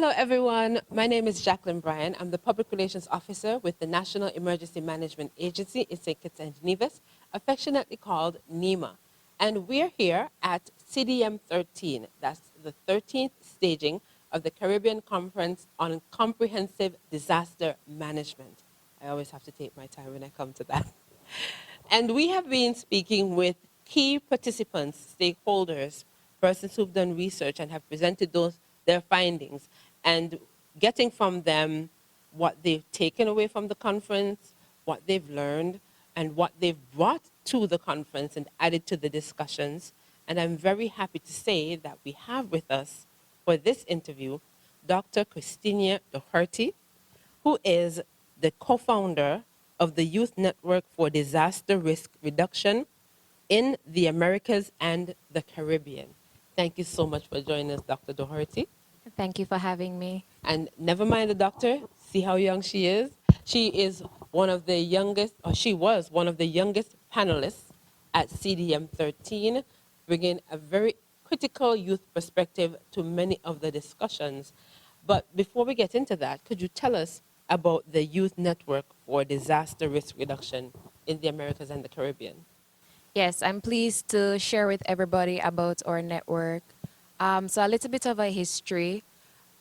Hello, everyone. My name is Jacqueline Bryan. I'm the Public Relations Officer with the National Emergency Management Agency in St. Kitts and Nevis, affectionately called Nema. And we're here at CDM13. That's the 13th staging of the Caribbean Conference on Comprehensive Disaster Management. I always have to take my time when I come to that. And we have been speaking with key participants, stakeholders, persons who've done research and have presented their findings, and getting from them what they've taken away from the conference, what they've learned, and what they've brought to the conference and added to the discussions. And I'm very happy to say that we have with us for this interview Dr. Kristinia Dougherty, who is the co-founder of the Youth Network for Disaster Risk Reduction in the Americas and the Caribbean. Thank you so much for joining us, Dr. Dougherty. Thank you for having me. And never mind the doctor, see how young she is. She is one of the youngest, or she was one of the youngest panelists at CDM13, bringing a very critical youth perspective to many of the discussions. But before we get into that, could you tell us about the Youth Network for Disaster Risk Reduction in the Americas and the Caribbean? Yes, I'm pleased to share with everybody about our network. So a little bit of a history.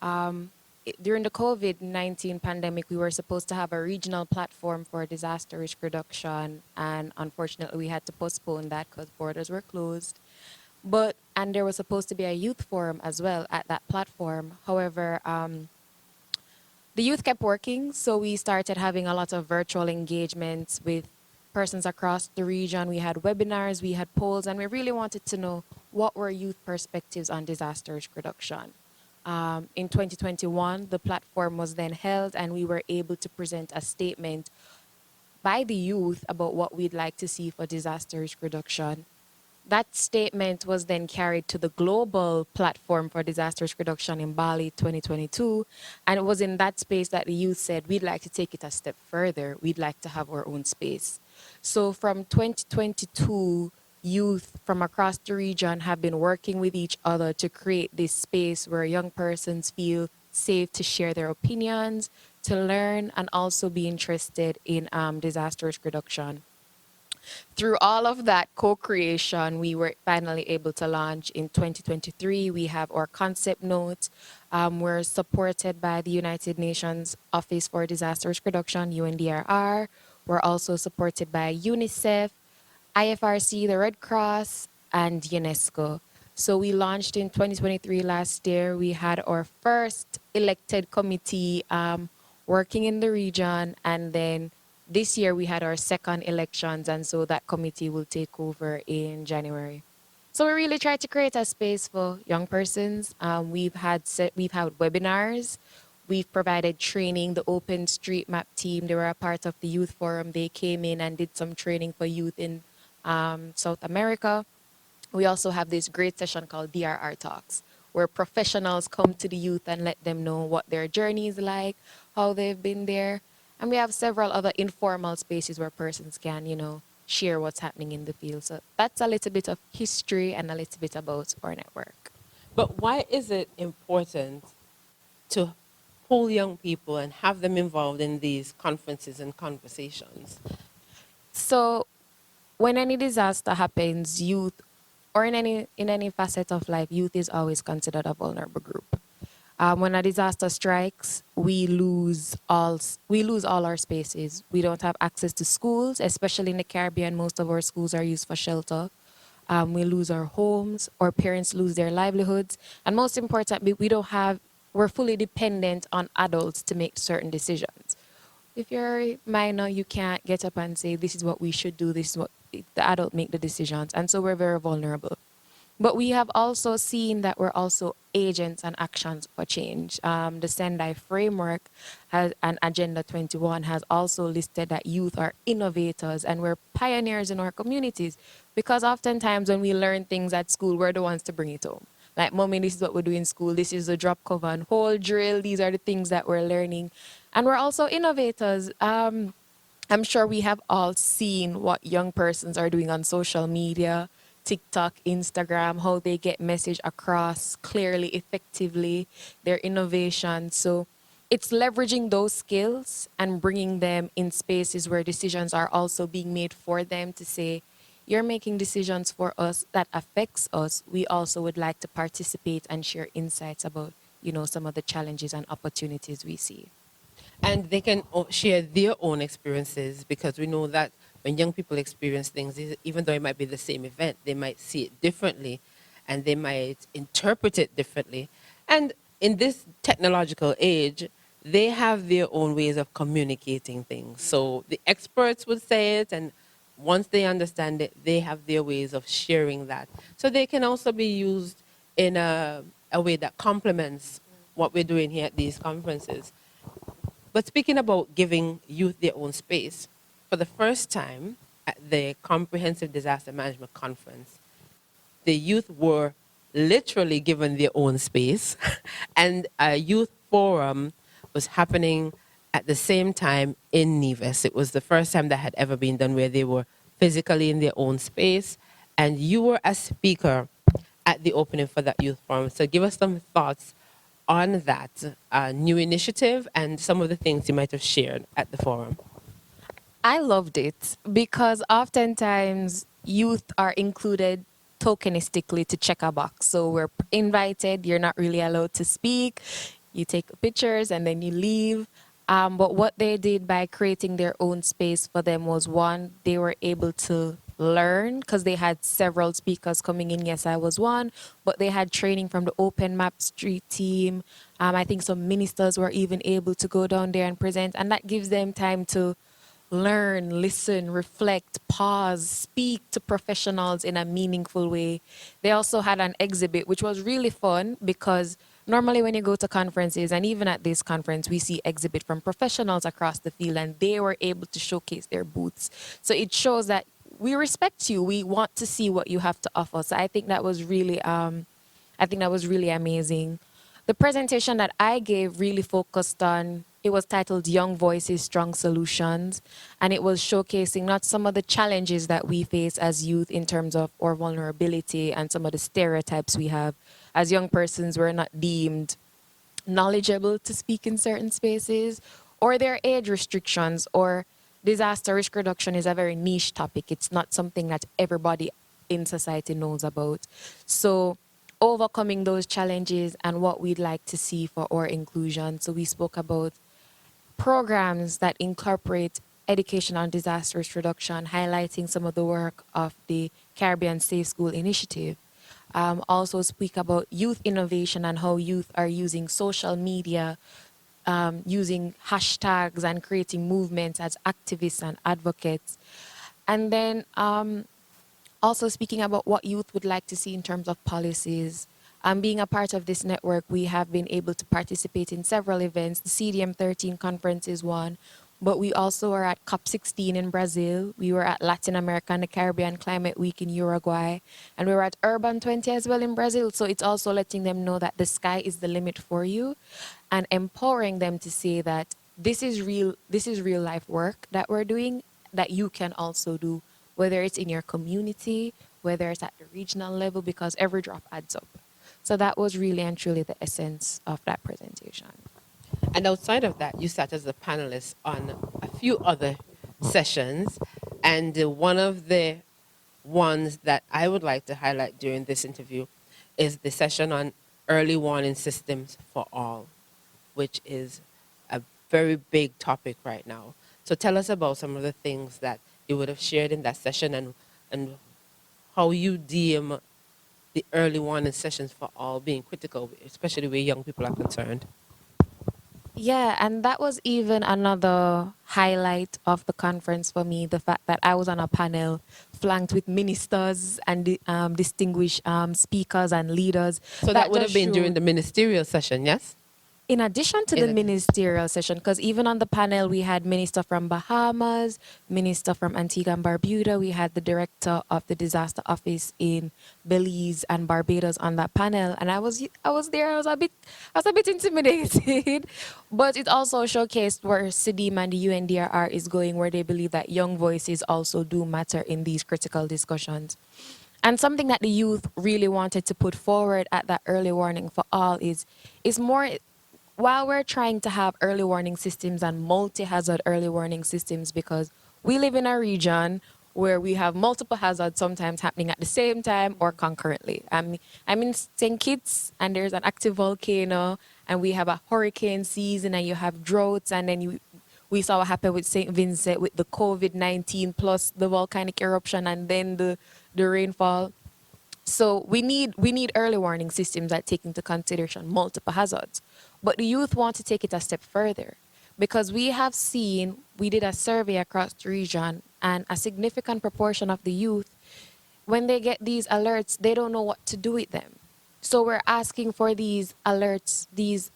During the COVID-19 pandemic, we were supposed to have a regional platform for disaster risk reduction, and unfortunately, we had to postpone that because borders were closed. And there was supposed to be a youth forum as well at that platform. However, the youth kept working, so we started having a lot of virtual engagements with persons across the region. We had webinars, we had polls, and we really wanted to know what were youth perspectives on disaster risk reduction. In 2021, the platform was then held, and we were able to present a statement by the youth about what we'd like to see for disaster risk reduction. That statement was then carried to the global platform for disaster risk reduction in Bali 2022. And it was in that space that the youth said, we'd like to take it a step further. We'd like to have our own space. So from 2022, youth from across the region have been working with each other to create this space where young persons feel safe to share their opinions, to learn, and also be interested in disaster risk reduction. Through all of that co-creation, we were finally able to launch in 2023. We have our concept note. We're supported by the United Nations Office for Disaster Risk Reduction, UNDRR. We're also supported by UNICEF, IFRC, the Red Cross, and UNESCO. So we launched in 2023 last year. We had our first elected committee working in the region, and then this year we had our second elections, and so that committee will take over in January. So we really try to create a space for young persons. We've had webinars. We've provided training. The Open Street Map team, they were a part of the youth forum. They came in and did some training for youth in South America. We also have this great session called DRR Talks, where professionals come to the youth and let them know what their journey is like, how they've been there. And we have several other informal spaces where persons can, share what's happening in the field. So that's a little bit of history and a little bit about our network. But why is it important to pull young people and have them involved in these conferences and conversations? So when any disaster happens, youth, or in any facet of life, youth is always considered a vulnerable group. When a disaster strikes, we lose all our spaces. We don't have access to schools, especially in the Caribbean. Most of our schools are used for shelter. We lose our homes. Our parents lose their livelihoods, and most importantly, we're fully dependent on adults to make certain decisions. If you're minor, you can't get up and say, this is what we should do. This is what the adult make the decisions, and so we're very vulnerable. But we have also seen that we're also agents and actions for change. The Sendai framework and Agenda 21 has also listed that youth are innovators and we're pioneers in our communities, because oftentimes when we learn things at school, we're the ones to bring it home. Like, mommy, this is what we do in school. This is the drop, cover, and hold drill. These are the things that we're learning. And we're also innovators. I'm sure we have all seen what young persons are doing on social media TikTok, Instagram, how they get message across clearly, effectively, their innovation. So it's leveraging those skills and bringing them in spaces where decisions are also being made for them to say, you're making decisions for us that affects us. We also would like to participate and share insights about, some of the challenges and opportunities we see. And they can share their own experiences, because we know that when young people experience things, even though it might be the same event, they might see it differently and they might interpret it differently. And in this technological age, they have their own ways of communicating things. So the experts would say it, and once they understand it, they have their ways of sharing that. So they can also be used in a way that complements what we're doing here at these conferences. But speaking about giving youth their own space, for the first time at the Comprehensive Disaster Management Conference, the youth were literally given their own space, and a youth forum was happening at the same time in Nevis. It was the first time that had ever been done where they were physically in their own space, and you were a speaker at the opening for that youth forum. So give us some thoughts on that new initiative and some of the things you might have shared at the forum. I loved it because oftentimes youth are included tokenistically to check a box. So we're invited, you're not really allowed to speak, you take pictures and then you leave. But what they did by creating their own space for them was, one, they were able to learn because they had several speakers coming in. Yes, I was one, but they had training from the Open Map Street team. I think some ministers were even able to go down there and present, and that gives them time to learn, listen, reflect, pause, speak to professionals in a meaningful way. They also had an exhibit, which was really fun because normally when you go to conferences, and even at this conference, we see exhibit from professionals across the field, and they were able to showcase their booths. So it shows that we respect you. We want to see what you have to offer. So I think that was really, amazing. The presentation that I gave really focused on, it was titled Young Voices, Strong Solutions. And it was showcasing not some of the challenges that we face as youth in terms of our vulnerability and some of the stereotypes we have. As young persons, we're not deemed knowledgeable to speak in certain spaces, or there are age restrictions, or disaster risk reduction is a very niche topic. It's not something that everybody in society knows about. So overcoming those challenges and what we'd like to see for our inclusion. So we spoke about programs that incorporate education on disaster risk reduction, highlighting some of the work of the Caribbean Safe School Initiative. Also speak about youth innovation and how youth are using social media, using hashtags and creating movements as activists and advocates. And then also speaking about what youth would like to see in terms of policies. Being a part of this network, we have been able to participate in several events. The CDM13 conference is one, but we also were at COP16 in Brazil. We were at Latin America and the Caribbean Climate Week in Uruguay, and we were at Urban 20 as well in Brazil. So it's also letting them know that the sky is the limit for you, and empowering them to say that this is real life work that we're doing that you can also do, whether it's in your community, whether it's at the regional level, because every drop adds up. So that was really and truly the essence of that presentation. And outside of that, you sat as a panelist on a few other sessions. And one of the ones that I would like to highlight during this interview is the session on early warning systems for all, which is a very big topic right now. So tell us about some of the things that you would have shared in that session, and how you deem the early warning sessions for all being critical, especially where young people are concerned. Yeah, and that was even another highlight of the conference for me, the fact that I was on a panel flanked with ministers and distinguished speakers and leaders. So that would have just been during showed, the ministerial session, yes? in addition to In the addition. ministerial session, because even on the panel, we had minister from Bahamas, minister from Antigua and Barbuda, we had the director of the disaster office in Belize and Barbados on that panel, and I was there. I was a bit intimidated, but it also showcased where CDM and the UNDRR is going, where they believe that young voices also do matter in these critical discussions. And something that the youth really wanted to put forward at that early warning for all is more, while we're trying to have early warning systems and multi-hazard early warning systems, because we live in a region where we have multiple hazards sometimes happening at the same time or concurrently. I'm in St. Kitts and there's an active volcano and we have a hurricane season and you have droughts, and then we saw what happened with St. Vincent with the COVID-19 plus the volcanic eruption and then the rainfall. So we need early warning systems that take into consideration multiple hazards. But the youth want to take it a step further, because we did a survey across the region, and a significant proportion of the youth, when they get these alerts, they don't know what to do with them. So we're asking for these alerts, these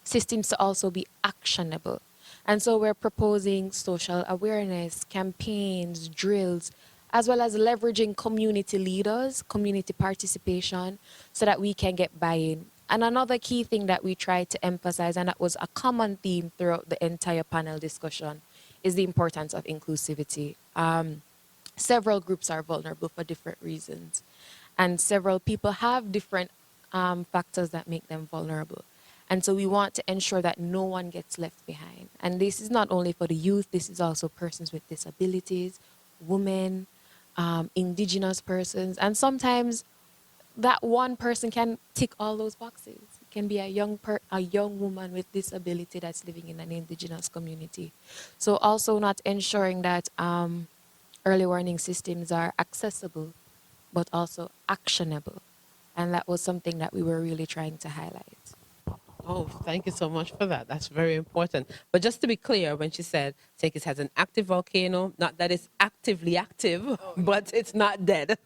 systems to also be actionable. And so we're proposing social awareness, campaigns, drills, as well as leveraging community leaders, community participation, so that we can get buy-in. And another key thing that we try to emphasize, and that was a common theme throughout the entire panel discussion, is the importance of inclusivity. Several groups are vulnerable for different reasons, and several people have different factors that make them vulnerable. And so we want to ensure that no one gets left behind. And this is not only for the youth, this is also persons with disabilities, women, indigenous persons, and sometimes that one person can tick all those boxes. It can be a young woman with disability that's living in an indigenous community. So also not ensuring that early warning systems are accessible, but also actionable. And that was something that we were really trying to highlight. Oh, thank you so much for that. That's very important. But just to be clear, when she said Tekis has an active volcano, not that it's actively active, but it's not dead.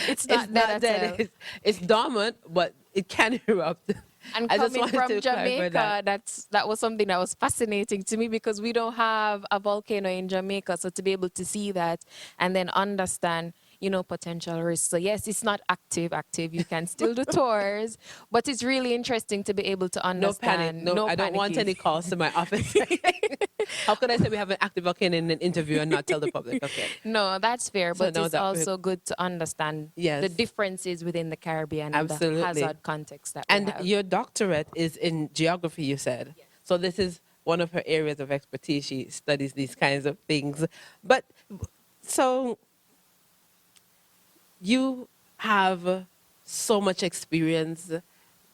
It's It's not not that at all. dead. It's dormant, but it can erupt. And I just coming wanted from to clarify that. Jamaica, that was something that was fascinating to me, because we don't have a volcano in Jamaica. So to be able to see that and then understand, potential risks. So yes, it's not active. You can still do tours, but it's really interesting to be able to No panic. understand. No, No I don't want panicking. any calls to my office. How could I say we have an active volcano in an interview and not tell the public? Okay. No, that's fair, So but now it's that also good to understand the yes, differences within the Caribbean and the absolutely. hazard context that we And have. your doctorate is in geography, you said. So this is one of her areas of expertise. She studies these kinds of things. But so you have so much experience,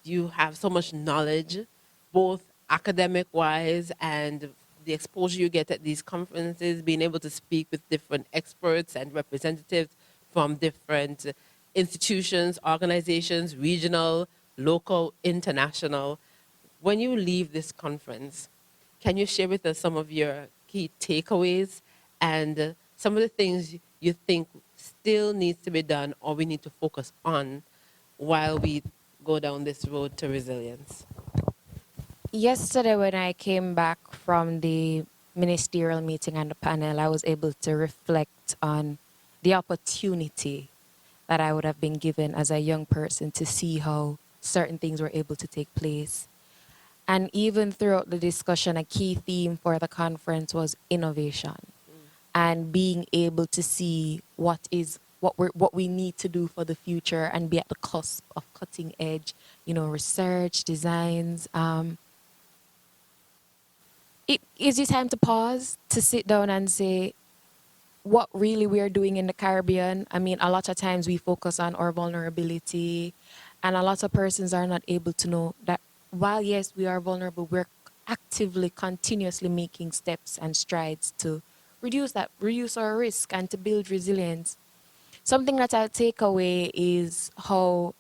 you have so much knowledge, both academic wise and the exposure you get at these conferences, being able to speak with different experts and representatives from different institutions, organizations, regional, local, international. When you leave this conference, can you share with us some of your key takeaways and some of the things you think still needs to be done or we need to focus on while we go down this road to resilience? Yesterday, when I came back from the ministerial meeting and the panel, I was able to reflect on the opportunity that I would have been given as a young person to see how certain things were able to take place. And even throughout the discussion, a key theme for the conference was innovation and being able to see what we need to do for the future and be at the cusp of cutting edge, research, designs. It is it time to pause, to sit down and say what really we are doing in the Caribbean. I mean, a lot of times we focus on our vulnerability, and a lot of persons are not able to know that while, yes, we are vulnerable, we're actively, continuously making steps and strides to reduce our risk and to build resilience. Something that I'll take away is how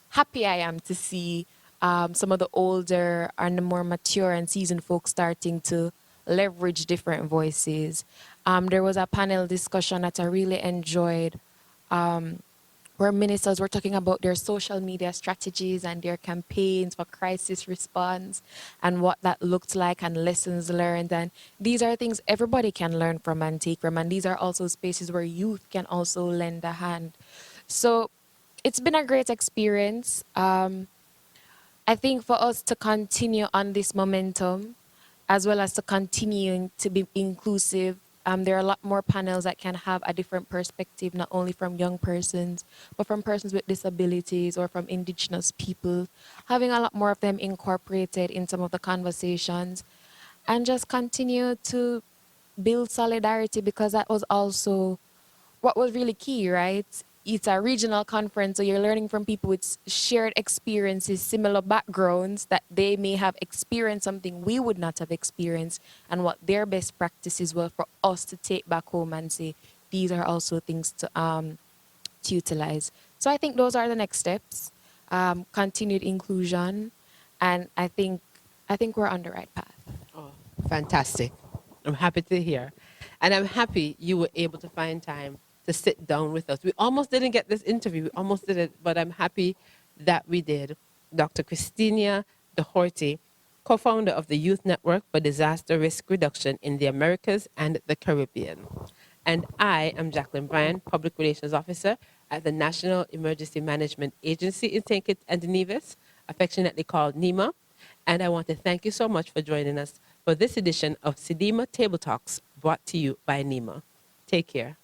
happy I am to see some of the older and the more mature and seasoned folks starting to leverage different voices. There was a panel discussion that I really enjoyed, where ministers were talking about their social media strategies and their campaigns for crisis response and what that looked like and lessons learned. And these are things everybody can learn from and take from. And these are also spaces where youth can also lend a hand. So it's been a great experience. I think for us to continue on this momentum, as well as to continuing to be inclusive, there are a lot more panels that can have a different perspective, not only from young persons, but from persons with disabilities or from indigenous people, having a lot more of them incorporated in some of the conversations, and just continue to build solidarity, because that was also what was really key, right? It's a regional conference, so you're learning from people with shared experiences, similar backgrounds, that they may have experienced something we would not have experienced, and what their best practices were for us to take back home and say, these are also things to utilize. So I think those are the next steps, continued inclusion, and I think we're on the right path. Oh, fantastic. I'm happy to hear. And I'm happy you were able to find time to sit down with us. We almost didn't get this interview, we almost did it, but I'm happy that we did. Dr. Kristinia Dougherty, co founder of the Youth Network for Disaster Risk Reduction in the Americas and the Caribbean. And I am Jacqueline Bryan, Public Relations Officer at the National Emergency Management Agency in St. Kitts and Nevis, affectionately called Nema. And I want to thank you so much for joining us for this edition of CDM Table Talks, brought to you by Nema. Take care.